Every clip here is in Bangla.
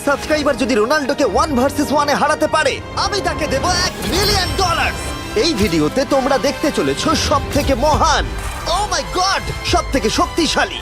সাবস্ক্রাইবার যদি রোনাল্ডোকে 1 ভার্সেস 1 এ হারাতে পারে আমি তাকে দেব $1 মিলিয়ন। এই ভিডিওতে তোমরা দেখতে চলেছো সবথেকে মহান, ও মাই গড, সবথেকে শক্তিশালী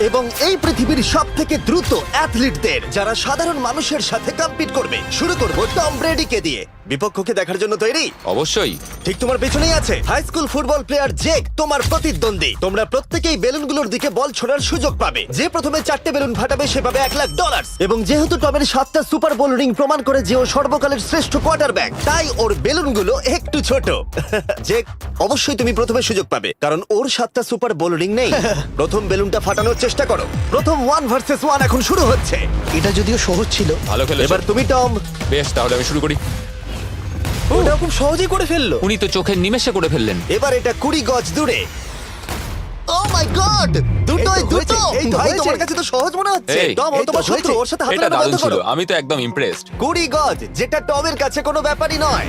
এবং এই পৃথিবীর সবথেকে দ্রুত অ্যাথলিটদের যারা সাধারণ মানুষের সাথে কম্পিট করবে। শুরু করব টম ব্রেডিকে দিয়ে। বিপক্ষকে দেখার জন্য তৈরি? অবশ্যই। ঠিক তোমার পেছনেই আছে high school football player Jake, তোমার প্রতিদ্বন্দ্বী। তোমরা প্রত্যেকেই বেলুনগুলোর দিকে বল ছোড়ার সুযোগ পাবে। যে প্রথমে 4টে বেলুন ফাটাবে সে পাবে $1,00,000। এবং যেহেতু টমের 7টা সুপার বোল রিং প্রমাণ করে যে ও সর্বকালের শ্রেষ্ঠ কোয়ার্টারব্যাক, তাই ওর বেলুনগুলো একটু ছোট। জেক, অবশ্যই তুমি প্রথমে সুযোগ পাবে কারণ ওর 7টা সুপার বোল রিং নেই। প্রথম বেলুনটা ফাটানোর চেষ্টা করো। প্রথম 1 ভার্সেস 1 এখন শুরু হচ্ছে। এটা যদিও সহজ ছিল। ভালো খেলেছো। এবার তুমি টম। বেশ, তাহলে আমি শুরু করি। ওটা খুব সহজেই করে ফেললো। উনি তো চোখের নিমেষে করে ফেললেন। এবার এটা 20 গজ দূরে। ও মাই গড, দুটোই এই তো দুটো। হয়েছে, এই তো ভাই হয়েছে। তোমার কাছে তো সহজ মনে হচ্ছে। এই, টম, ও এই তো তোমার শত্রু, হয়েছে। ওর সাথে হাত এটা মেলানো দারুণ বন্ধ ছিল, করো। আমি তো একদম ইমপ্রেসড। 20 গজ, যেটা টমের কাছে কোনো ব্যাপারই নয়।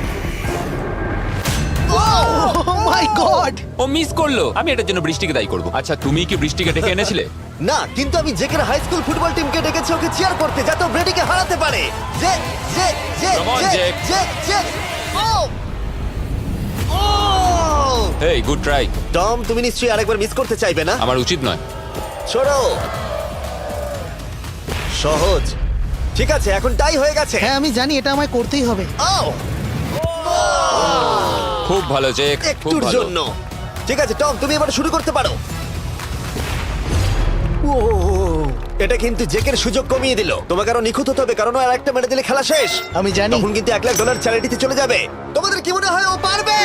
ও মাই গড! ও মিস করলো। আমি এটার জন্য বৃষ্টিকে দায়ী করব। আচ্ছা, তুমি কি বৃষ্টিকে ডেকে এনেছিলে? না, কিন্তু আমি জেকের হাই স্কুল ফুটবল টিমকে ডেকেছি ওকে চিয়ার করতে যাতে ও ব্রেডিকে হারাতে পারে। জে জে জে Come on, জে Jake. জে জে ও ও হেই, গুড ট্রাই। টম, তুমি নিশ্চয়ই আরেকবার মিস করতে চাইবে না? আমার উচিত নয়। ছোড়ো। সহজ। ঠিক আছে, এখন টাই হয়ে গেছে। হ্যাঁ, আমি জানি এটা আমায় করতেই হবে। ও খুব ভালো জেক, খুব একটুর ভালো। জন্য। ঠিক আছে টম, তুমি এবার শুরু করতে পারো। ও, এটা কিন্তু জেকের সুযোগ কমিয়ে দিল। তোমাকে আরো নিখুঁত হতে হবে কারণ ও আর একটা মেরে দিলে খেলা শেষ। আমি জানি। তখন কিন্তু $1,00,000 চ্যারিটিতে চলে যাবে। তোমাদের কি মনে হয় ও পারবে?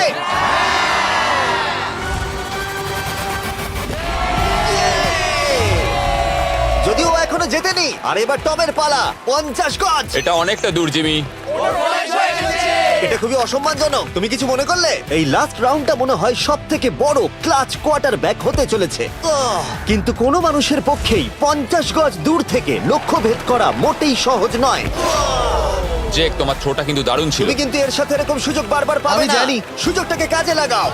যদিও ও এখনো জেতেনি। আর এবার টমের পালা। 50 গজ। এটা অনেকটা দূর, জিমি। এটা খুবই অসম্মানজনক। তুমি কিছু মনে করলে? এই লাস্ট রাউন্ডটা মনে হয় সবথেকে বড় ক্লাচ কোয়ার্টারব্যাক হতে চলেছে। কিন্তু কোনো মানুষের পক্ষেই 50 গজ দূর থেকে লক্ষ্য ভেদ করা মোটেই সহজ নয়। জেক, তোমার থ্রোটা কিন্তু দারুণ ছিল। তুমি কিন্তু এর সাথে এরকম সুযোগ বারবার পাবে আমি না। জানি। সুযোগটাকে কাজে লাগাও।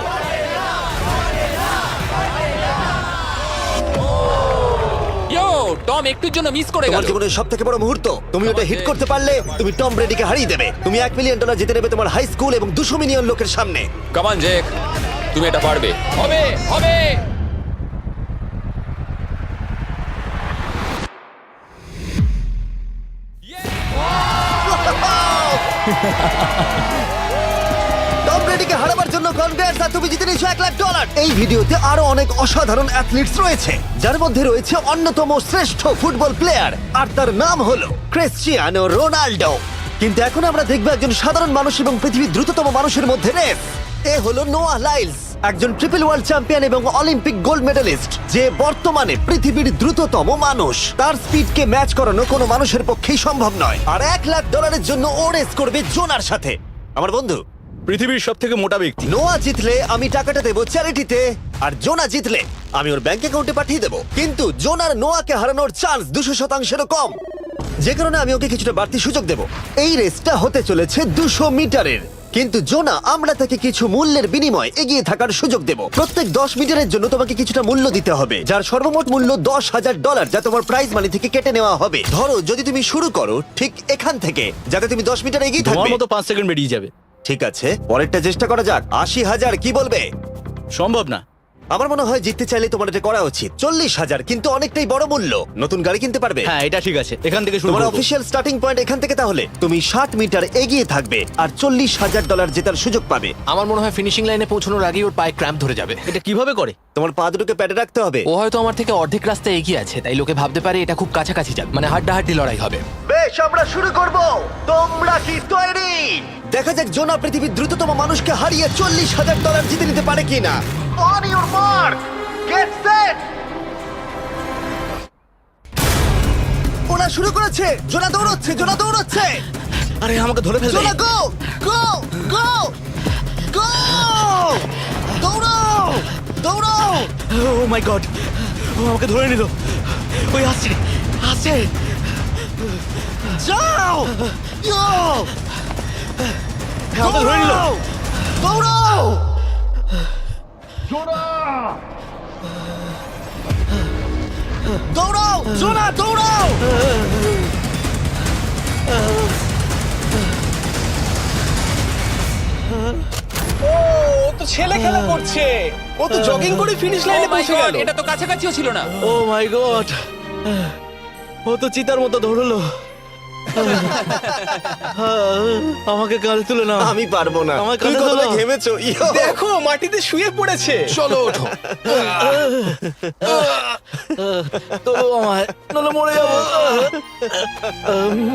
ইয়ো, টম একটুর জন্য মিস করে তোমার গেল। জীবনের সবথেকে বড় মুহূর্ত। তুমি ওটা হিট করতে পারলে তুমি টম ব্রেডিকে হারিয়ে দেবে। তুমি $1 মিলিয়ন জিতে নেবে তোমার হাই স্কুল এবং 200 মিলিয়ন লোকের সামনে। কাম অন জেক, তুমি এটা পারবে। হবে, হবে। টম ব্রেডিকে হারাবার জন্য কনগ্রেটস, আর তুমি জিতে নিয়েছো $1,00,000। এই ভিডিওতে আরো অনেক অসাধারণ অ্যাথলিটস রয়েছে যার মধ্যে রয়েছে অন্যতম শ্রেষ্ঠ ফুটবল প্লেয়ার আর তার নাম হলো ক্রিশ্চিয়ানো রোনাল্ডো। কিন্তু এখন আমরা দেখব একজন সাধারণ মানুষ এবং পৃথিবীর দ্রুততম মানুষের মধ্যে রেস। এ হলো নোয়াহ লাইলস, একজন ট্রিপল ওয়ার্ল্ড চ্যাম্পিয়ন এবং অলিম্পিক গোল্ড মেডালিস্ট, যে বর্তমানে পৃথিবীর দ্রুততম মানুষ। তার স্পিডকে ম্যাচ করানো কোনো মানুষের পক্ষেই সম্ভব নয়। আর $1,00,000 জন্য ও রেস করবে জোনার সাথে, আমার বন্ধু। পৃথিবীর সব থেকে মোটা ব্যক্তি। নোয়া জিতলে আমি টাকাটা দেবো চ্যারিটিতে, আর জোনা জিতলে আমি ওর ব্যাংক অ্যাকাউন্টে পাঠিয়ে দেবো। কিন্তু জোনার নোয়াকে হারানোর চান্স 200%-এরও কম, যে কারণে আমি ওকে কিছুটা বাড়তি সুযোগ দেবো। এই রেসটা হতে চলেছে 200 মিটারের। কিন্তু জোনা, আমরা তাকে কিছু মূল্যের বিনিময়ে এগিয়ে থাকার সুযোগ দেব। প্রত্যেক 10 মিটারের জন্য তোমাকে কিছুটা মূল্য দিতে হবে, যার সর্বমোট মূল্য $10,000, যা তোমার প্রাইজ মানি থেকে কেটে নেওয়া হবে। ধরো যদি তুমি শুরু করো ঠিক এখান থেকে, যাতে তুমি 10 মিটার এগিয়ে তোমার থাকবে। মতো 5 সেকেন্ড বেরিয়ে যাবে। ঠিক আছে, পরেরটা চেষ্টা করা যাক। 80,000, কি বলবে? সম্ভব না। আমার মনে হয় জিততে চাইলে তোমার এটা করা উচিত। 40,000 কিন্তু অনেকটাই বড় মূল্য। নতুন গাড়ি কিনতে পারবে। হ্যাঁ, এটা ঠিক আছে, এখান থেকে শুরু তোমার করব। অফিসিয়াল স্টার্টিং পয়েন্ট এখান থেকে। তাহলে তুমি 60 মিটার এগিয়ে থাকবে আর $40,000 জেতার সুযোগ পাবে। আমার মনে হয় ফিনিশিং লাইনে পৌঁছানোর আগেই ওর পায়ে ক্র্যাম্প ধরে যাবে। এটা কিভাবে করে? তোমার পা দুটোকে প্যাডে রাখতে হবে। ও হয়তো আমার থেকে অর্ধেক রাস্তা এগিয়ে আছে, তাই লোকে ভাবতে পারে এটা খুব কাছাকাছি যাবে, মানে হাড্ডাহাড্ডি লড়াই হবে। বেশ, আমরা শুরু করব। তোমরা কি তৈরি? দেখা যাক জোনা পৃথিবীর দ্রুততম মানুষকে হারিয়ে $40,000 জিতে নিতে পারে কিনা। On your mark, get set. ওরা শুরু করেছে। জোনা দৌড়চ্ছে, জোনা দৌড়চ্ছে। আরে আমাকে ধরে ফেলবে। জোনা গো গো গো গো! দৌড়াও দৌড়াও! ও মাই গড, ও আমাকে ধরে নিল। ওই আসছে, আসছে। যাও! ইয়ো! আমাকে ধরে নিল। দৌড়াও! দৌড়াও! জোনা দৌড়াও! ছেলে খেলা করছে। ও তো জগিং করে ফিনিশ লাইনে Oh my পৌঁছে God, গেল। এটা তো কাছাকাছিও ছিল না। ও মাই গড, ও তো চিতার মতো ধরলো। আমাকে কাল তুলে নাও। আমি পারবো না। আমার তুমি কাঁধে কতটা তোলো। ঘেমেছো ইয়ো। দেখো মাটিতে শুয়ে পড়েছে। চলো ওঠো। তোলো আমায়, নাহলে মরে যাবো।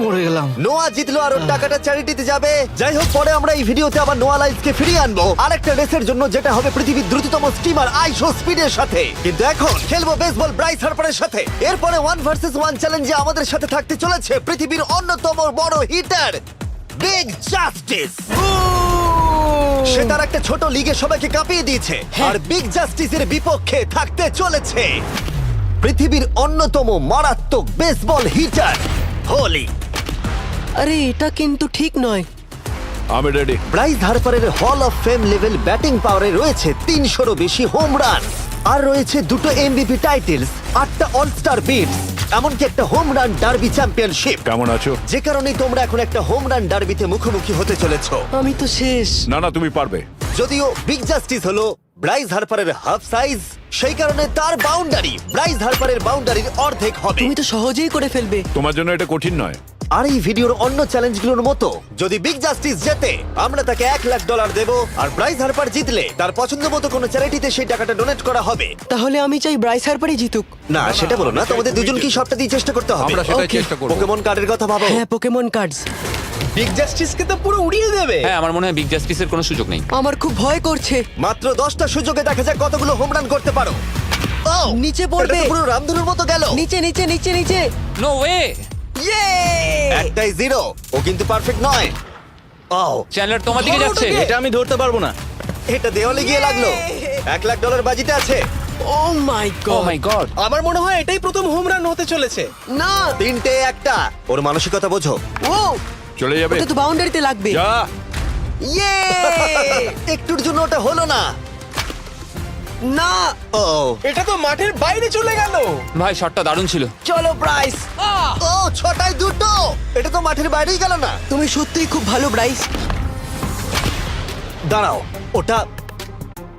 মরে গেলাম। নোয়া জিতলো আর ওর টাকাটা চ্যারিটিতে যাবে। যাই হোক, পরে আমরা এই ভিডিওতে আবার নোয়া লাইফকে ফিরিয়ে আনবো আরেকটা রেসের জন্য, যেটা হবে পৃথিবীর দ্রুততম স্টিমার আইশো স্পিডের সাথে। কিন্তু এখন খেলবো বেসবল ব্রাইস হার্পারের সাথে। এরপরে 1 ভার্সেস 1 চ্যালেঞ্জে আমাদের সাথে থাকতে চলেছে পৃথিবীর অন্যতম বড় হিটার বিগ জাস্টিস। সে তার একটা ছোট লিগে সবাইকে কাঁপিয়ে দিয়েছে, আর বিগ জাস্টিসের বিপক্ষে থাকতে চলেছে পৃথিবীর অন্যতম মারাত্মক বেসবল হিটার হোলি। আরে এটা কিন্তু ঠিক নয়। আমি ready. Bryce হার্পারের hall of fame level batting পাওয়ারে রয়েছে 300রও বেশি হোম রান, আর রয়েছে 2টো এমভিপি টাইটেলস, 8টা অলস্টার বিটস, এমনকি একটা হোম রান ডার্বি চ্যাম্পিয়নশিপ। কেমন আছো? যে কারণে তোমরা এখন একটা হোম রান ডার্বিতে মুখোমুখি হতে চলেছো। আমি তো শেষ। না না, তুমি পারবে। যদিও বিগ জাস্টিস হলো ব্রাইস হার্পারের হাফ সাইজ, সেই কারণে তার বাউন্ডারি ব্রাইস হার্পারের বাউন্ডারির অর্ধেক হবে। তুমি তো সহজেই করে ফেলবে। তোমার জন্য এটা কঠিন নয়। আর এই ভিডিওর অন্য চ্যালেঞ্জগুলোর মতো, যদি বিগ জাস্টিস জেতে আমরা তাকে $1,00,000 দেব, আর ব্রাইস হার্পার জিতলে তার পছন্দ মতো কোনো চ্যারিটিতে সেই টাকাটা ডোনেট করা হবে। তাহলে আমি চাই ব্রাইস হার্পারই জিতুক। না, সেটা বলো না, তোমাদের দুজনকেই সবটা দিয়ে চেষ্টা করতে হবে। আমরা সেটাই Okay. চেষ্টা করব। পোকেমন কার্ডের কথা ভাবো। হ্যাঁ, পোকেমন কার্ডস। বিগ জাস্টিসকে তো পুরো উড়িয়ে দেবে। হ্যাঁ, আমার মনে হয় বিগ জাস্টিসের কোনো সুযোগ নেই। আমার খুব ভয় করছে। মাত্র 10টা সুযোগে দেখা যাক কতগুলো হোম রান করতে পারো। ও, নিচে পড়বে। এটা তো পুরো রামধনুর মতো গেল। নিচে নিচে নিচে নিচে। No way. ইয়ে! একটাই জিরো, ও কিন্তু পারফেক্ট নয়। ও, চ্যানেলার তোমার দিকে যাচ্ছে। এটা আমি ধরতে পারবো না। এটা দেওয়ালে গিয়ে লাগলো। $1,00,000 বাজিতে আছে। ও মাই ও গড। মাই গড। আমার মনে হয় এটাই প্রথম হোম রান হতে চলেছে। না। 3টে একটা। ওর মানসিকতা বোঝো। ও, চলে যাবে। ওটা তো বাউন্ডারিতে লাগবে। যা। ইয়ে! একটুর জন্য ওটা হলো না। না। ও, এটা তো মাঠের বাইরে চলে গেল। ভাই শটটা দারুণ ছিল। চলো ব্রাইস। ও, 6টায় 2টো। এটা তো মাঠের বাইরেই গেল না। তুমি সত্যিই খুব ভালো ব্রাইস। দাঁড়াও,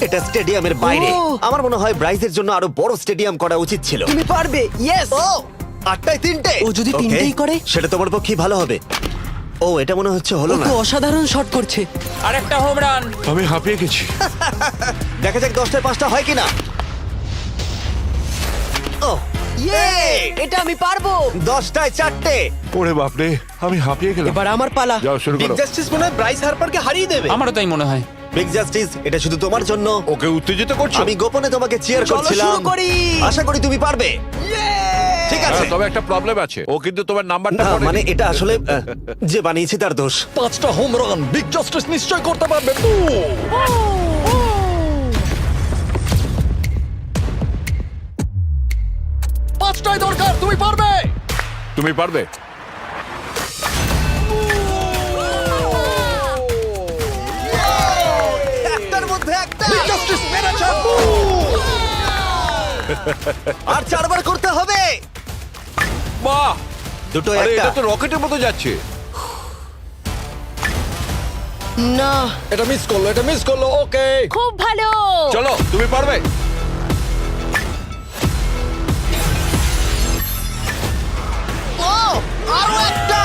এটা স্টেডিয়ামের বাইরে। ও। আমার মনে হয় ব্রাইজের জন্য আরো বড় স্টেডিয়াম করা উচিত ছিল। তুমি পারবে। ইয়েস। ও, 8টায় 3টে। ও যদি Okay, তিনটেই করে? সেটা তোমার পক্ষে ভালো হবে। ও, এটা মনে হচ্ছে হলো ও না। তো অসাধারণ শট করছে। আর একটা হোম রান। আমি হাঁপিয়ে গেছি। দেখা যাক 10টায় 5টা হয় কিনা। ও, ইয়ে! এটা আমি পারবো। 10টায় 4টে। ওরে বাপরে, আমি হাঁপিয়ে গেলাম। এবার আমার পালা। যাও শুরু বিগ করো। জাস্টিস মনে হয় ব্রাইস হার্পারকে হারিয়ে দেবে। আমারও তাই মনে হয়। বিগ জাস্টিস, এটা শুধু তোমার জন্য। ওকে উত্তেজিত করছো? আমি গোপনে তোমাকে চিয়ার চলো করছিলাম। শুরু করি। আশা করি তুমি পারবে। ঠিক আছে। হ্যাঁ, তবে একটা প্রবলেম আছে, ও কিন্তু তোমার নাম্বারটা না, পড়েনি। মানে এটা আসলে যে বানিয়েছে তার দোষ। 5টা হোম রান বিগ জাস্টিস নিশ্চয় করতে পারবে। পাঁচটাই দরকার, তুমি পারবে। তুমি পারবে। একটার মধ্যে একটা। আর 4বার করতে হবে। বাহ, দুটো আরে একটা। এটা তো রকেটের মতো যাচ্ছে। না। এটা মিস করলো। ওকে, খুব ভালো। চলো তুমি পারবে। ও, আরো একটা।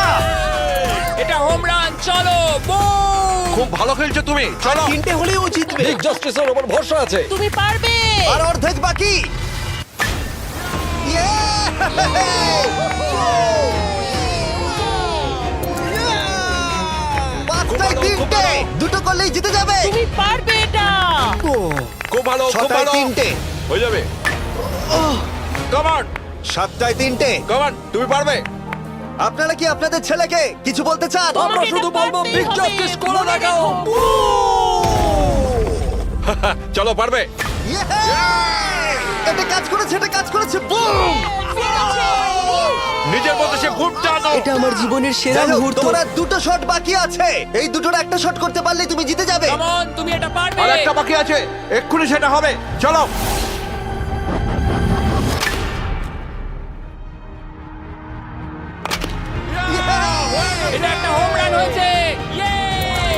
এটা হোম রান। চলো boom! খুব ভালো খেলছো তুমি, চলো। 3টে হলেও ও জিতবে। বিগ জাস্টিসের উপর ভরসা আছে। তুমি পারবে। আর অর্ধেক বাকি। Yeah! 5টায় 3টে। দুটো করলেই জিতে যাবে। তুমি পারবে এটা। খুব ভালো, খুব 6টায় ভালো। 3টে। হয়ে যাবে। কাম অন, 7টায় 3টে। কাম অন, তুমি পারবে। আপনারা কি আপনাদের ছেলেকে কিছু বলতে চান? আমরা শুধু বলবো বিগ জাস্টিস করে লাগাও। চলো পারবে। Yeah! এটা কাজ করেছে। বুম! নিজের মতো সে খুব টানো। এটা আমার জীবনের সেরা যাই হোক, মুহূর্ত। তোমার আর 2টো শট বাকি আছে। এই দুটোর একটা শট করতে পারলে তুমি জিতে যাবে। Come on, তুমি এটা পারবে। আর একটা বাকি আছে, এক্ষুনি সেটা হবে। চলো। এটা একটা হোম রান হয়েছে। Yay!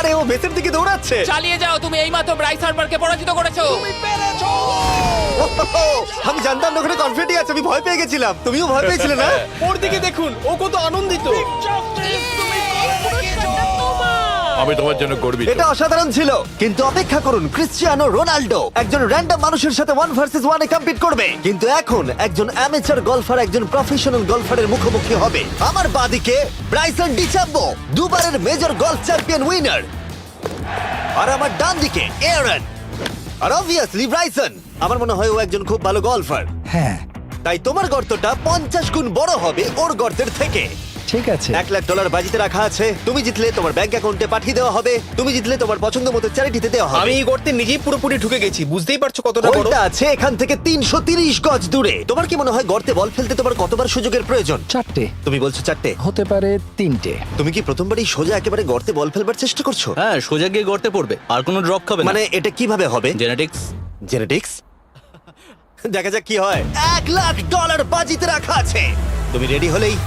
আরে ও বেসের দিকে দৌড়াচ্ছে। চালিয়ে যাও, তুমি এইমাত্র ব্রাইস হার্বারকে পরাজিত করেছো। আমি জানতাম না ওখানে কনফিডেন্ট আছে, আমি ভয় পেয়ে গেছিলাম। তুমিও ভয় পেয়েছিলে না? ওর দিকে দেখুন, ও কত আনন্দিত। আমি তোমার জন্য গর্বিত। এটা অসাধারণ ছিল, কিন্তু অপেক্ষা করুন, ক্রিশ্চিয়ানো রোনাল্ডো একজন র্যান্ডম মানুষের সাথে 1 ভার্সেস 1 এ কম্পিট করবে, কিন্তু এখন একজন অ্যামেচার গলফার একজন প্রফেশনাল গলফারের মুখোমুখি হবে। আমার বাদিকে ব্রাইসন ডিচাম্বো, দুবারের মেজর গলফ চ্যাম্পিয়ন উইনার, আর আমার ডান দিকে এরন। আর অবভিয়াসলি ব্রাইসন, আমার মনে হয় ও একজন খুব ভালো গলফার। হ্যাঁ, তাই তোমার গর্তটা 50 গুণ বড় হবে ওর গর্তের থেকে। ঠিক আছে। $1,00,000 বাজিতে রাখা আছে। তুমি জিতলে তোমার ব্যাংক অ্যাকাউন্টে পাঠিয়ে দেওয়া হবে, তুমি জিতলে তোমার পছন্দ মতো চ্যারিটিতে দেওয়া হবে। আমি এই গর্তে নিজেই পুরোপুরি ঢুকে গেছি, বুঝতেই পারছো কতটা বড়। ওইটা আছে এখান থেকে 330 গজ দূরে। তোমার কি মনে হয় গর্তে বল ফেলতে তোমার কতবার সুযোগের প্রয়োজন? 4টে তুমি বলছো 4টে, হতে পারে 3টে। তুমি কি প্রথমবারই সোজা একেবারে গর্তে বল ফেলবার চেষ্টা করছো? হ্যাঁ, সোজা গিয়ে গর্তে পড়বে, আর কোনো ড্রপ খাবে না। মানে এটা কিভাবে হবে? জেনেটিক্স। জেনেটিক্স? দেখা যাক কি হয়। $1,00,000 বাজিতে রাখা আছে। তুমি রেডি হলেই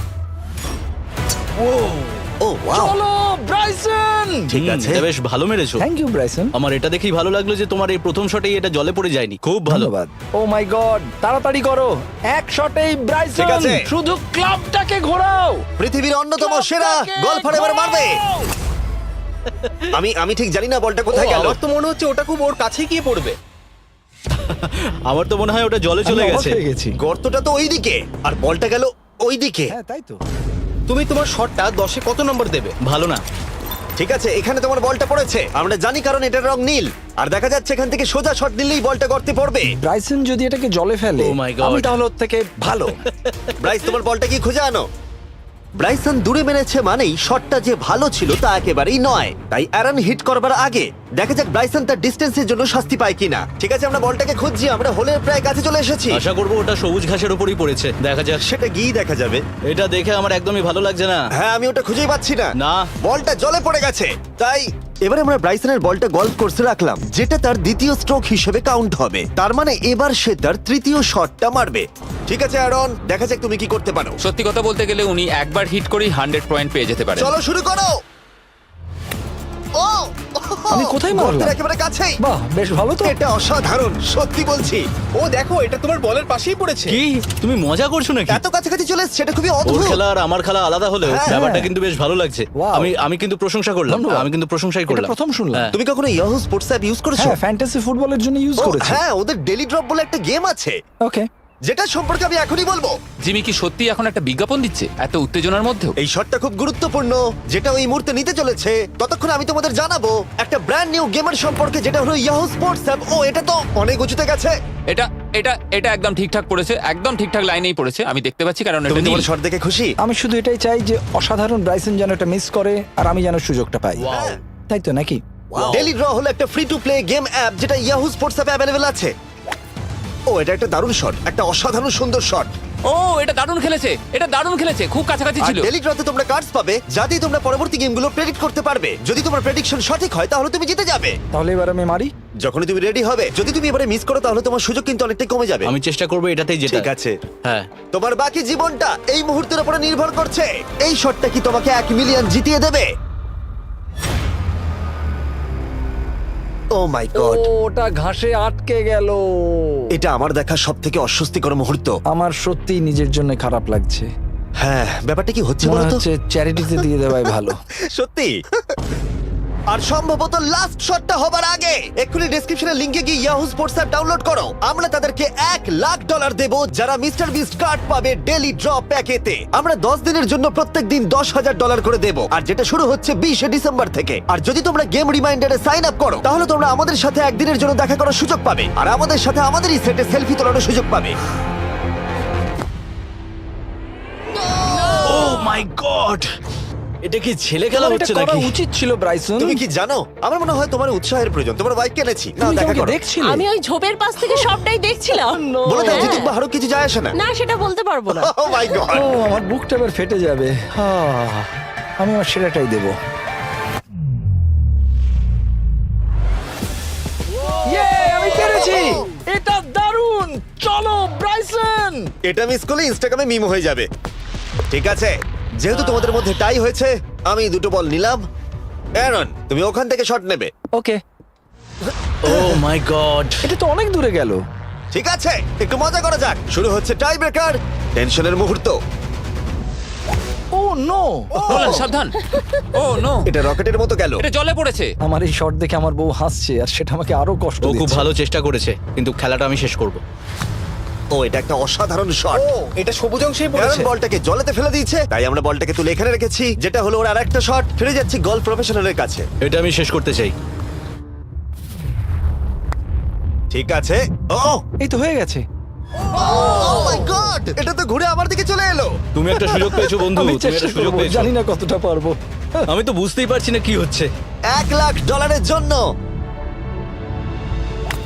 ও ওয়াও, চলো ব্রাইসন। ঠিক আছে। বেশ ভালো মেরেছো। Thank you Bryson. আমার এটা দেখেই ভালো লাগলো যে তোমার এই প্রথম শটেই এটা জলে পড়ে যায়নি। খুব ভালো। ধন্যবাদ। ও মাই গড, তাড়াতাড়ি করো, এক শটেই ব্রাইসন। ঠিক আছে। শুধু ক্লাবটাকে ঘোরাও। পৃথিবীর অন্যতম সেরা গলফার এবার মারবে। আমি ঠিক জানি না বলটা কোথায় গেল। আমার তো মনে হচ্ছে ওটা খুব ওর কাছে গিয়ে পড়বে। আমার তো মনে হয় ওটা জলে চলে আমি অবাক গেছে। হয়ে গেছি। গর্তটা তো ওইদিকে আর বলটা গেল ওইদিকে। হ্যাঁ, তাই তো। তুমি তোমার শটটা 10-এ কত নম্বর দেবে? ভালো না। ঠিক আছে, এখানে তোমার বলটা পড়েছে, আমরা জানি কারণ এটার রং নীল। আর দেখা যাচ্ছে এখান থেকে সোজা শট নিলেই বলটা গর্তে পড়বে। ব্রাইসন যদি এটাকে জলে ফেলে, Oh my God. আমি তাহলে ওর থেকে ভালো। ব্রাইস, তোমার বলটা কি খুঁজে আনো। ব্রাইসন দূরে মেরেছে মানেই শটটা যে ভালো ছিল তা একেবারেই নয়। তাই অ্যারন হিট করবার আগে দেখা যাক ব্রাইসন তার ডিস্টেন্সের জন্য শাস্তি পায় কিনা। ঠিক আছে, আমরা বলটাকে খুঁজছি, আমরা হোলের প্রায় কাছে চলে এসেছি। আশা করবো ওটা সবুজ ঘাসের উপরই পড়েছে। দেখা যাক। সেটা গিয়ে দেখা যাবে। এটা দেখে আমার একদমই ভালো লাগছে না। হ্যাঁ, আমি ওটা খুঁজেই পাচ্ছি না। না। বলটা জলে পড়ে গেছে। তাই এবারে আমরা ব্রাইসনের বলটা গলফ কোর্সে রাখলাম, যেটা তার দ্বিতীয় স্ট্রোক হিসেবে কাউন্ট হবে। তার মানে এবার সে তার তৃতীয় শটটা মারবে। ঠিক আছে অ্যারন, দেখা যাক তুমি কি করতে পারো। সত্যি কথা বলতে গেলে উনি একবার হিট করেই 100 পয়েন্ট পেয়ে যেতে পারেন। চলো শুরু করো। ও আমি কোথায় মারলাম? গর্তের একেবারে কাছেই। বাহ, বেশ ভালো তো। এটা অসাধারণ, সত্যি বলছি। ও দেখো, এটা তোমার বলের পাশেই পড়েছে। কি তুমি মজা করছো নাকি? এত কাছাকাছি চলে এসেছে, এটা খুবই ওর অদ্ভুত। খেলা আর আমার খেলা আলাদা হলেও হ্যাঁ। ব্যাপারটা কিন্তু বেশ ভালো লাগছে। Wow. আমি কিন্তু প্রশংসা করলাম। ধন্যবাদ। আমি কিন্তু প্রশংসাই এটা করলাম। প্রথম শুনলাম। হ্যাঁ। তুমি কখনো ইয়াহু স্পোর্টস অ্যাপ ইউজ করেছো? হ্যাঁ, ফ্যান্টাসি ফুটবলের জন্য ইউজ ও, করেছি। হ্যাঁ, ওদের ডেলি ড্রপ বলে একটা গেম আছে, ওকে। যেটা সম্পর্কে আমি এখনই বলবো। জিমি কি সত্যি এখন একটা বিজ্ঞাপন দিচ্ছে এত উত্তেজনার মধ্যেও? এই শটটা খুব গুরুত্বপূর্ণ, যেটা ওই মুহূর্তে নিতে চলেছে। ততক্ষণ আমি তোমাদের জানাবো একটা ব্র্যান্ড নিউ গেমের সম্পর্কে, যেটা হলো ইয়াহু স্পোর্টস অ্যাপ। ও, এটা তো অনেক উঁচুতে গেছে। এটা এটা এটা একদম ঠিকঠাক পড়েছে, একদম ঠিকঠাক লাইনেই পড়েছে। আমি দেখতে পাচ্ছি কারণ এটা তুমি নীল। তোমার শট দেখে খুশি? আমি শুধু এটাই চাই যে অসাধারণ ব্রাইসন যেন এটা মিস করে আর আমি যেন সুযোগটা পাই। হ্যাঁ। তাই তো নাকি? ডেলি ড্র হলো একটা free to play game app, যেটা ইয়াহু স্পোর্টস অ্যাপে অ্যাভেলেবল আছে। ও, এটা একটা দারুণ শট, একটা অসাধারণ সুন্দর শট। ও, এটা দারুণ খেলেছে, এটা দারুণ খেলেছে, খুব কাছাকাছি আর ছিল। ডেলি ড্রতে তোমরা কার্ডস পাবে, যাতে তোমরা পরবর্তী গেমগুলো প্রেডিক্ট করতে পারবে। যদি তোমার প্রেডিকশন সঠিক হয় তাহলে তুমি জিতে যাবে। তাহলে এবার আমি মারি। যখনই তুমি রেডি হবে, যদি তুমি এবারে মিস করো তাহলে তোমার সুযোগ কিন্তু অনেকটাই কমে যাবে। আমি চেষ্টা করবো এটাতেই যেটা। ঠিক আছে, হ্যাঁ। তোমার বাকি জীবনটা এই মুহূর্তের উপরে নির্ভর করছে। এই শটটা কি তোমাকে 1 মিলিয়ন জিতিয়ে দেবে? ও মাই গড, ওটা ঘাসে আটকে গেল। এটা আমার দেখা সবথেকে অস্বস্তিকর মুহূর্ত। আমার সত্যি নিজের জন্য খারাপ লাগছে। হ্যাঁ, ব্যাপারটা কি হচ্ছে মনে বলো তো? হচ্ছে চ্যারিটিতে দিয়ে দেওয়াই ভালো। সত্যি। আর সম্ভবত লাস্ট শটটা হবার আগে এক্ষুনি ডেসক্রিপশনের লিংকে গিয়ে ইয়াহু স্পোর্টস অ্যাপ ডাউনলোড করো। আমরা তাদেরকে $1,00,000 দেব যারা মিস্টার বিস্ট কার্ড পাবে ডেলি ড্র প্যাকেতে। আমরা 10 দিনের জন্য প্রত্যেক দিন $10,000 করে দেব, আর যেটা শুরু হচ্ছে 20 ডিসেম্বর থেকে। আর যদি তোমরা গেম রিমাইন্ডারে সাইন আপ করো, তাহলে তোমরা আমাদের সাথে একদিনের জন্য দেখা করার সুযোগ পাবে, আর আমাদের সাথে আমাদেরই সেটে সেলফি তোলার সুযোগ পাবে। ও মাই গড, এটা কি ছেলে খেলা তোমার হচ্ছে এটা করা নাকি? উচিত ছিল ব্রাইসন। তুমি কি জানো, আমার মনে হয় তোমার উৎসাহের প্রয়োজন। তোমার বাইক কিনেছি, না তুমি দেখা আমাকে করো। দেখছিলে? আমি ওই ঝোপের পাশ থেকে সবটাই দেখছিলাম। বলে দাও হ্যাঁ। জিতুক বা হারুক, কিছু যায় আসে না। না, সেটা বলতে পারবো না। ও মাই গড। ও, আমার বুকটা এবার ফেটে যাবে। আমি আমার সেরাটাই দেব। আমি পেরেছি। এটা দারুণ। চলো ব্রাইসন। এটা মিস করলে ইনস্টাগ্রামে মিম হয়ে যাবে। ঠিক আছে, যেহেতু তোমাদের মধ্যে টাই হয়েছে, আমি 2টো বল নিলাম অ্যারন, তুমি ওখান থেকে শট নেবে। ওকে, ও মাই গড। এটা তো অনেক দূরে গেল। ঠিক আছে, একটু মজা করা যাক। শুরু হচ্ছে টাই ব্রেকার, টেনশনের মুহূর্ত। ও নো, নোলান সাবধান। ও নো, এটা রকেটের মতো গেল। এটা জলে পড়েছে। আমার এই শট দেখে আমার বউ হাসছে আর সেটা আমাকে আরো কষ্ট ও খুব দিচ্ছে। ভালো চেষ্টা করেছে, কিন্তু খেলাটা আমি শেষ করব। ও, এটা একটা অসাধারণ শট। ও এটা সবুজ অংশেই অ্যারন পড়েছে। বলটাকে জলেতে ফেলে দিয়েছে, তাই আমরা বলটাকে তুলে এখানে রেখেছি, যেটা হলো ওর আরেকটা শট। ফিরে যাচ্ছি গলফ প্রফেশনালের কাছে। এটা আমি শেষ করতে চাই। ঠিক আছে। ও এই তো হয়ে গেছে। মাই গড, এটা তো ঘুরে আমার দিকে চলে এলো। তুমি একটা সুযোগ পেয়েছো বন্ধু, আমি তুমি চেষ্টা একটা সুযোগ করবো, পেয়েছো। জানি না কতটা পারবো। আমি তো বুঝতেই পারছি না কি হচ্ছে। $1,00,000 জন্য।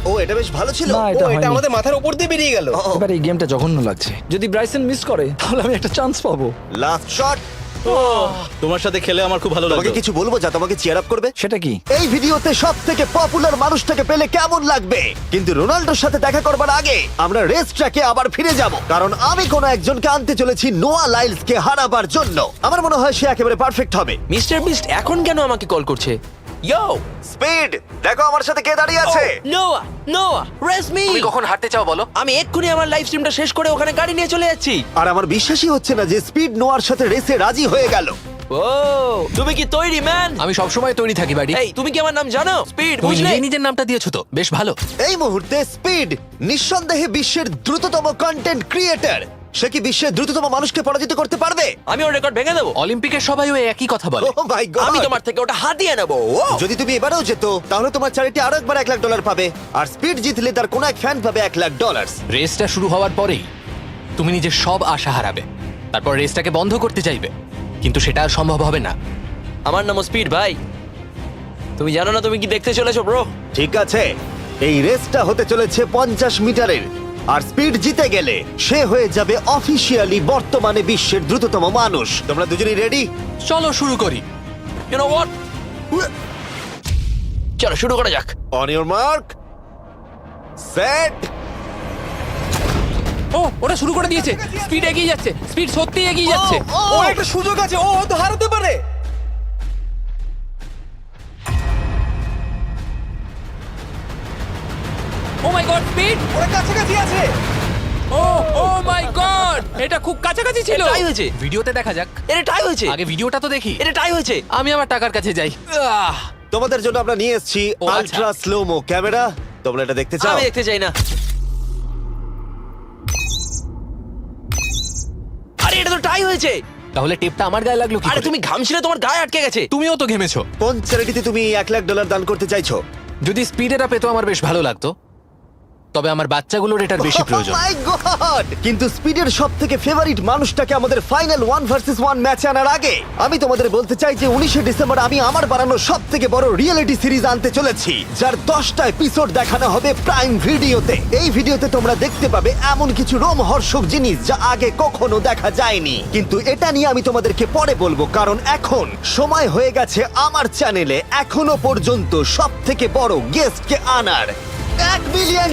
ও, এটা বেশ ভালো ছিল। না, ও এটা এটা হয়নি। আমাদের মাথার উপর দিয়ে বেরিয়ে গেল। ও, এবার এই গেমটা জঘন্য লাগছে। যদি ব্রাইসন মিস করে তাহলে আমি একটা চান্স পাবো। Last shot. তোমার সাথে খেলে আমার খুব ভালো তোমাকে লাগলো। কিছু বলবো যা তোমাকে চিয়ার আপ করবে? সেটা কি? এই ভিডিওতে সবথেকে পপুলার মানুষটাকে পেলে কেমন লাগবে? কিন্তু রোনাল্ডোর সাথে দেখা করবার আগে আমরা রেস ট্র্যাকে আবার ফিরে যাব, কারণ আমি কোনো একজনকে আনতে চলেছি নোয়া লাইলসকে হারাবার জন্য। আমার মনে হয় সে একেবারে পারফেক্ট হবে। মিস্টার বিস্ট এখন কেন আমাকে কল করছে? ইয়ো স্পিড, দেখো আমার সাথে কে দাঁড়িয়ে আছে। নোয়া, নোয়া রেস মি। তুমি কখন হাঁটতে চাও বলো? আমি এক্ষুনি আমার লাইভ স্ট্রিমটা শেষ করে ওখানে গাড়ি নিয়ে চলে যাচ্ছি। আর আমার বিশ্বাসই হচ্ছে না যে স্পিড নোয়ার সাথে রেসে রাজি হয়ে গেল। ও তুমি কি তৈরি ম্যান? আমি সবসময় তৈরি থাকি বাড়ি। এই তুমি কি আমার নাম জানো? স্পিড তুমি বুঝলে? নিজেই নিজের নামটা দিয়েছো তো, বেশ ভালো। এই মুহূর্তে স্পিড নিঃসন্দেহে বিশ্বের দ্রুততম কন্টেন্ট ক্রিয়েটর। সে কি বিশ্বের দ্রুততম মানুষকে পরাজিত করতে পারবে? আমি ওর রেকর্ড ভেঙে দেবো। অলিম্পিকের সবাই ওই একই কথা বলে। ও মাই গড, আমি তোমার থেকে ওটা হাতিয়ে নেবো। যদি তুমি এবারেও যেত তাহলে তোমার চ্যারিটি আরো একবার $1,00,000 পাবে, আর স্পিড জিতলে তার কোন এক ফ্যান পাবে $1,00,000। রেসটা শুরু হওয়ার পরেই তুমি নিজের সব আশা হারাবে, তারপর রেসটাকে বন্ধ করতে চাইবে, কিন্তু সেটা আর সম্ভব হবে না। আমার নাম স্পিড ভাই। তুমি জানো না তুমি কি দেখতে চলেছো ব্রো? ঠিক আছে, এই রেসটা হতে চলেছে 50 মিটারের, আর স্পিড জিতে গেলে সে হয়ে যাবে অফিসিয়ালি বর্তমানে বিশ্বের দ্রুততম মানুষ। তোমরা দুজনেই রেডি? চলো শুরু করি। You know what? চলো শুরু করা যাক। On your mark, set. ও, ওটা শুরু করে দিয়েছে। স্পিড এগিয়ে যাচ্ছে, স্পিড সত্যি এগিয়ে যাচ্ছে। ও একটা সুযোগ আছে, ও হয়তো হারাতে পারে। ও মাই গড, স্পিড। ওরা কাছাকাছি আছে। ও, ও মাই গড, এটা খুব কাছাকাছি ছিল। টাই হয়েছে। ভিডিওতে দেখা যাক। এটা টাই হয়েছে। আগে ভিডিওটা তো দেখি। এটা টাই হয়েছে। আমি আমার টাকার কাছে যাই। তোমাদের জন্য আমরা নিয়ে এসেছি ও, আচ্ছা। Ultra slomo camera. তোমরা এটা দেখতে চাও? আমি দেখতে চাই না। আরে এটা তো টাই হয়েছে। তাহলে টেপটা আমার গায়ে লাগলো কি আরে করে? তুমি ঘামছিলে, তোমার গায়ে আটকে গেছে। তুমিও তো ঘেমেছো। কোন চ্যারিটিতে তুমি $1,00,000 দান করতে চাইছো? যদি স্পিডেরা পেতো আমার বেশ ভালো লাগতো, তবে আমার বাচ্চাগুলোর এটার বেশি প্রয়োজন। Oh my God! কিন্তু স্পিডের সবথেকে ফেভারিট মানুষটাকে আমাদের ফাইনাল 1 ভার্সেস 1 ম্যাচে আনার আগে আমি তোমাদের বলতে চাই যে 19শে ডিসেম্বর আমি আমার বানানো সবথেকে বড় রিয়েলিটি সিরিজ আনতে চলেছি, যার 10টা এপিসোড দেখানো হবে প্রাইম ভিডিওতে। এই ভিডিওতে তোমরা দেখতে পাবে এমন কিছু রোমহর্ষক জিনিস যা আগে কখনো দেখা যায়নি, কিন্তু এটা নিয়ে আমি তোমাদেরকে পরে বলবো, কারণ এখন সময় হয়ে গেছে আমার চ্যানেলে এখনো পর্যন্ত সবথেকে বড় গেস্টকে আনার। $1 মিলিয়ন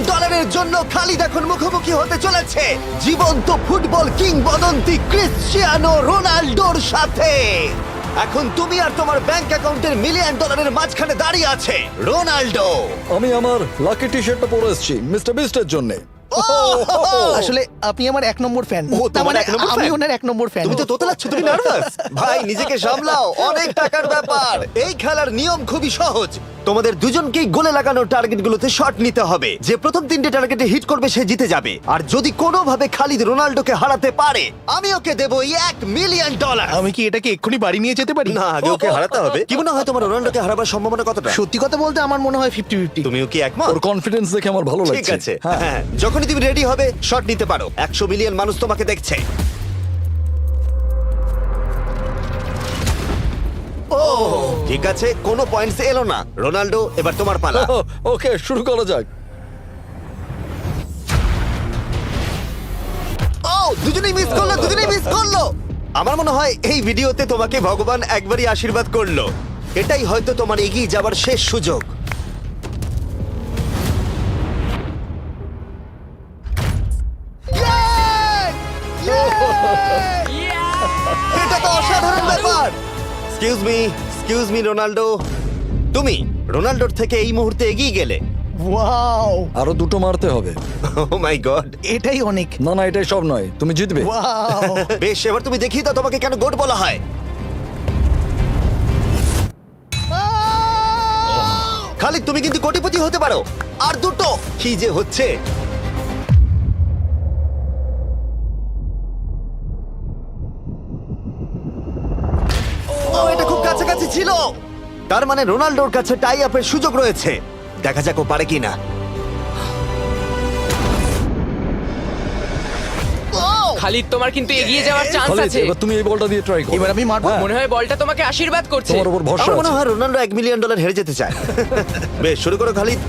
জন্য খালিদ এখন মুখোমুখি হতে চলেছে জীবন্ত ফুটবল কিংবদন্তি ক্রিশ্চিয়ানো রোনাল্ডোর সাথে। এখন তুমি আর তোমার ব্যাংক অ্যাকাউন্টের $1 মিলিয়ন মাঝখানে দাঁড়িয়ে আছে রোনাল্ডো। আমি আমার লাকি টি শার্টটা পরে এসেছি মিস্টার বিস্টের জন্য। আসলে আপনি আমার 1 নম্বর ফ্যান। ও, তোমার এক নম্বর আমি fan? ওনার 1 নম্বর ফ্যান। তুমি তো তোতলাচ্ছ, তুমি নার্ভাস? ভাই নিজেকে সামলাও, অনেক টাকার ব্যাপার। এই খেলার নিয়ম খুবই সহজ। তোমাদের দুজনকেই গোলে লাগানো টার্গেটগুলোতে শট নিতে হবে। যে প্রথম 3টে টার্গেটে হিট করবে সে জিতে যাবে। আর যদি কোনোভাবে খালিদ রোনাল্ডোকে হারাতে পারে আমি ওকে দেবো $1 মিলিয়ন। আমি কি এটাকে এক্ষুনি বাড়ি নিয়ে যেতে পারি? না, আগে ওকে হারাতে হবে। কি মনে হয় তোমার রোনাল্ডোকে হারাবার সম্ভাবনা কতটা? সত্যি কথা বলতে আমার মনে হয় 50-50। তুমিও কি একমত? ওর কনফিডেন্স দেখে আমার ভালো লাগছে। ঠিক আছে, হ্যাঁ, যখনই তুমি রেডি হবে শট নিতে পারো। 100 মিলিয়ন মানুষ তোমাকে দেখছে। ও ঠিক আছে, কোনো পয়েন্টস এলো না। রোনাল্ডো, এবার তোমার পালা। ওকে, শুরু করা যাক। ও, দুজনেই মিস করলো, দুজনেই মিস করলো। আমার মনে হয় এই ভিডিওতে তোমাকে ভগবান একবারই আশীর্বাদ করলো। এটাই হয়তো তোমার এগিয়ে যাবার শেষ সুযোগ। এটা তো অসাধারণ ব্যাপার। Excuse me, excuse me Ronaldo, তুমি রোনাল্ডোর থেকে এই মুহূর্তে এগিয়ে গেলে। ওয়াও, আরো দুটো মারতে হবে। ও মাই গড। এটাই অনেক। না না, এটাই সব নয়, তুমি জিতবে। ওয়াও, বেশ, এবার তুমি দেখিয়ে দাও তোমাকে কেন গোট বলা হয়। খালিদ, তুমি কিন্তু কোটিপতি হতে পারো। আর দুটো। কি যে হচ্ছে। ও, এটা খুব কাছাকাছি ছিল। তার মানে রোনাল্ডোর কাছে টাই আপের সুযোগ রয়েছে। দেখা যাক ও পারে কিনা। খালিদ, তোমার কিন্তু এগিয়ে যাওয়ার চান্স খালিদ, আছে। এবার তুমি এই বলটা দিয়ে ট্রাই করো। এবার আমি মারবো। হ্যাঁ, মনে হয় বলটা তোমাকে আশীর্বাদ করছে। তোমার উপর ভরসা আমার মনে আছে। হয় রোনাল্ডো $1 মিলিয়ন হেরে যেতে চায়। বেশ, শুরু করো খালিদ।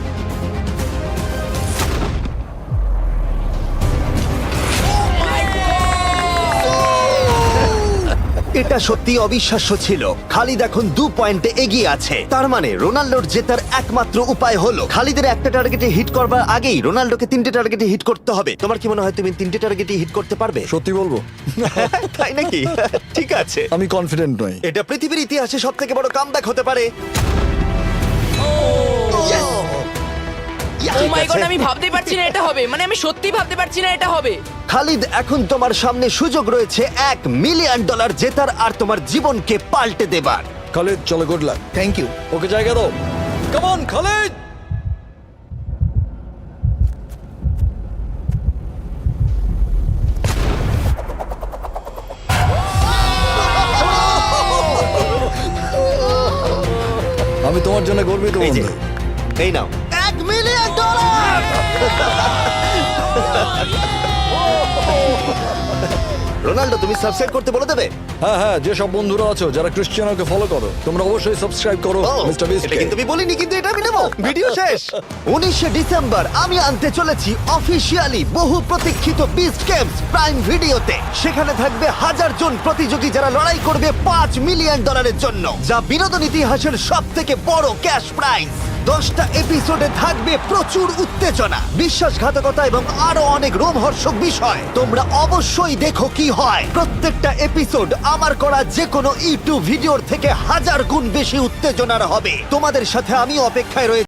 এটা সত্যি অবিশ্বাস্য ছিল। খালিদ এখন 2 পয়েন্টে এগিয়ে আছে। তার মানে রোনাল্ডোর জেতার একমাত্র উপায় হলো খালিদের একটা টার্গেটে হিট করবার আগেই রোনাল্ডোকে 3টে টার্গেটে হিট করতে হবে। তোমার কি মনে হয় তুমি 3টে টার্গেটে হিট করতে পারবে? সত্যি বলবো, তাই নাকি? ঠিক আছে। আমি কনফিডেন্ট নই। এটা পৃথিবীর ইতিহাসে সবথেকে বড় কামব্যাক হতে পারে। ও মাই গড, আমি ভাবতেই পারছি না এটা হবে। মানে আমি সত্যি ভাবতে পারছি না এটা হবে। খালিদ, এখন তোমার সামনে সুযোগ রয়েছে $1 মিলিয়ন জেতার আর তোমার জীবনকে পাল্টে দেবার। খালিদ, চলো, good luck. Thank you. Okay জায়গা দাও। Come on Khalid. আমি তোমার জন্য গর্বিত এই যে, বন্ধু। এই নাও $1 মিলিয়ন। রোনাল্ডো, তুমি সাবস্ক্রাইব করতে বলে দেবে? হ্যাঁ হ্যাঁ, যে সব বন্ধুরা আছো যারা ক্রিশ্চিয়ানোকে ফলো করো, তোমরা অবশ্যই সাবস্ক্রাইব করো ও, মিস্টার বিস্ট। এটা কিন্তু আমি বলিনি, কিন্তু এটা আমি নেবো। ভিডিও শেষ। 19শে ডিসেম্বর আমি আনতে চলেছি অফিসিয়ালি বহু প্রতীক্ষিত বিস্ট গেমস প্রাইম ভিডিওতে। সেখানে থাকবে 1000 জন প্রতিযোগী যারা লড়াই করবে $5 মিলিয়ন জন্য, যা বিনোদন ইতিহাসের সবথেকে বড় ক্যাশ প্রাইজ। 10টা এপিসোডে থাকবে প্রচুর উত্তেজনা, বিশ্বাসঘাতকতা এবং আরো অনেক রোমহর্ষক বিষয়। তোমরা অবশ্যই দেখো কি হয়। প্রত্যেকটা এপিসোড আমার করা যে কোনো ইউটিউব ভিডিওর থেকে 1000 গুণ বেশি উত্তেজনার হবে। তোমাদের সাথে আমি অপেক্ষায় রয়েছি